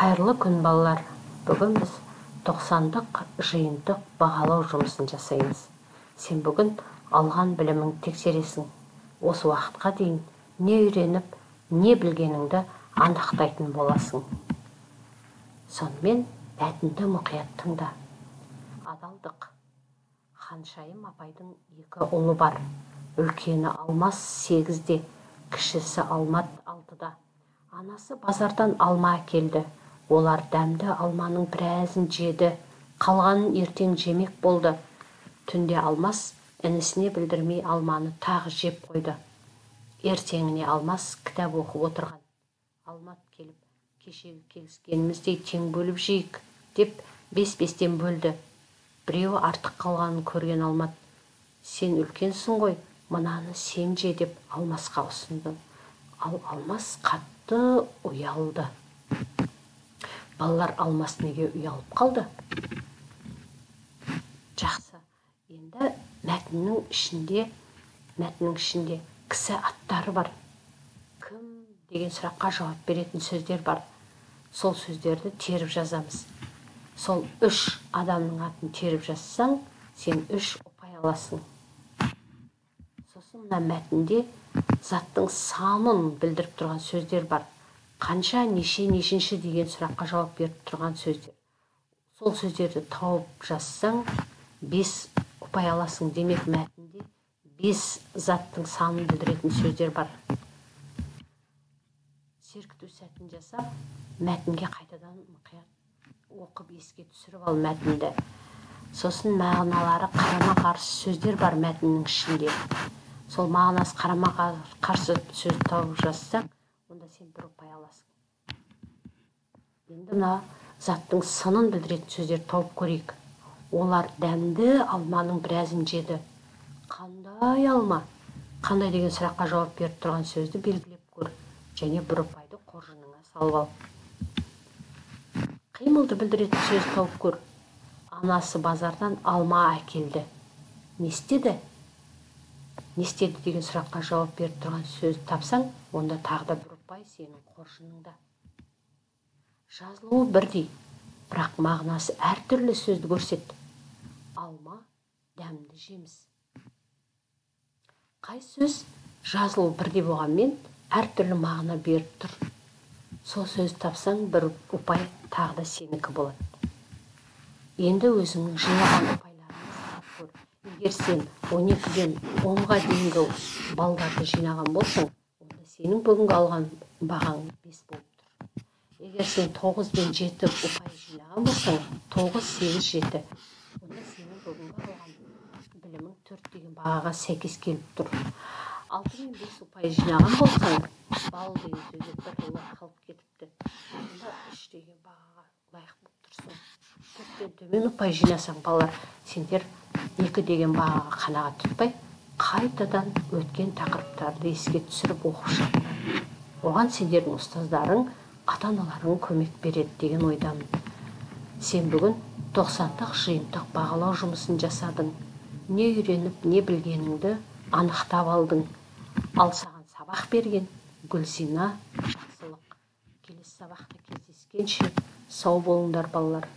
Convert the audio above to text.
Қайырлы күн балалар. Бүгін біз 90-дық жиынтық бағалау жұмысын жасаймыз. Сен бүгін алған білімін тексересің. Осы уақытқа дейін не үйреніп, не білгеніңді анықтайтын боласың. Сонымен мәтінді мұқият тыңда. Адалдық. Ханшайым апайдың 2 ұлы бар. Үлкені Алмас 8-де, кішісі Алмат 6-да. Анасы базардан алма әкелді. Олар дәмді алманың біразын жеді, қалғанын ертең жемек болды. Түнде Алмас інісіне білдірмей алманы тағы жеп қойды. Ертеңіне Алмас кітап оқып отырған. Алмат келіп, кешегі келіскеніміздей тең бөліп жейік, деп 5-5-тен бөлді. Біреуі артық қалғанын көрген Алмат: сен үлкенсің ғой, мынаны сен же, деп Алмасқа ұсынды. Ал Алмас қатты ұялды. Балалар, Алмас неге ұялып қалды? Жақсы. Енді мәтіннің ішінде кісі аттары бар. Кім деген сұраққа жауап беретін сөздер бар. Сол сөздерді теріп жазамыз. Сол 3 адамның атын теріп жазсаң, сен 3 ұпай аласың. Сосын мына мәтінде заттың санын білдіріп тұрған сөздер бар. Қанша, неше, нешінші деген сұраққа жауап беріп тұрған сөздер. Сол сөздерді тауып жазсаң, 5 ұпай аласың. Демек, мәтінде 5 заттың санын білдіретін сөздер бар. Серкіту сәтін жасап, мәтінге қайтадан мұқият оқып еске түсіріп ал мәтінді. Сосын мағыналары қарама-қарсы сөздер бар мәтіннің ішінде. Сол мағынасы қарама-қарсы сөз тауып жазсаң, онда сен 1 ұпай аласың. Енді мына заттың сынын білдіретін сөздер тауып көрейік. Олар дәмді алманың біразын жеді. Қандай алма? Қандай деген сұраққа жауап беріп тұрған сөзді белгілеп көр. Және 1 ұпайды қоржыныңа салып ал. Қимылды білдіретін сөз тауып көр. Анасы базардан алма әкелді. Не істеді? Не істеді деген сұраққа жауап беріп тұрған сөзді тапсаң, онда тағы да 1 ұпай сенің қоржыныңда. Жазылуы бірдей, бірақ мағынасы әртүрлі сөзді көрсет. Алма, дәмді жеміс. Қай сөз жазылуы бірдей болғанмен әртүрлі мағына беріп тұр. Сол сөзді тапсаң, 1 ұпай тағы да сенікі болады. Енді өзіңнің жинаған ұпайларыңды санап көр. Егер сен 12-ден 10-ға дейінгі балдарды жинаған болсаң, онда сенің бүгінгі алған бағаң 5 болып тұр. Егер сен 9-ден 7 ұпай жинаған болсаң, 9, 8, 7, онда сенің бүгінгі алған білімің 4 деген бағаға сәйкес келіп тұр. 6-ден 5 ұпай жинаған болсаң, бал деген сөзі бір қалып кетіпті. Онда 3 деген бағаға лайық болып тұрсың. 4-тен төмен ұпай жинасаң, балалар, сендер 2 деген бағаға қанағат тұтпай, қайтадан өткен тақырыптарды еске түсіріп оқып шығыңдар. Оған сендердің ұстаздарың, ата-аналарың көмек береді деген ойдамын. Сен бүгін 90-дық жиынтық бағалау жұмысын жасадың. Не үйреніп, не білгеніңді анықтап алдың. Ал саған сабақ берген Гүлзина Жақсылық. Келесі сабақта кездескенше сау болыңдар балалар.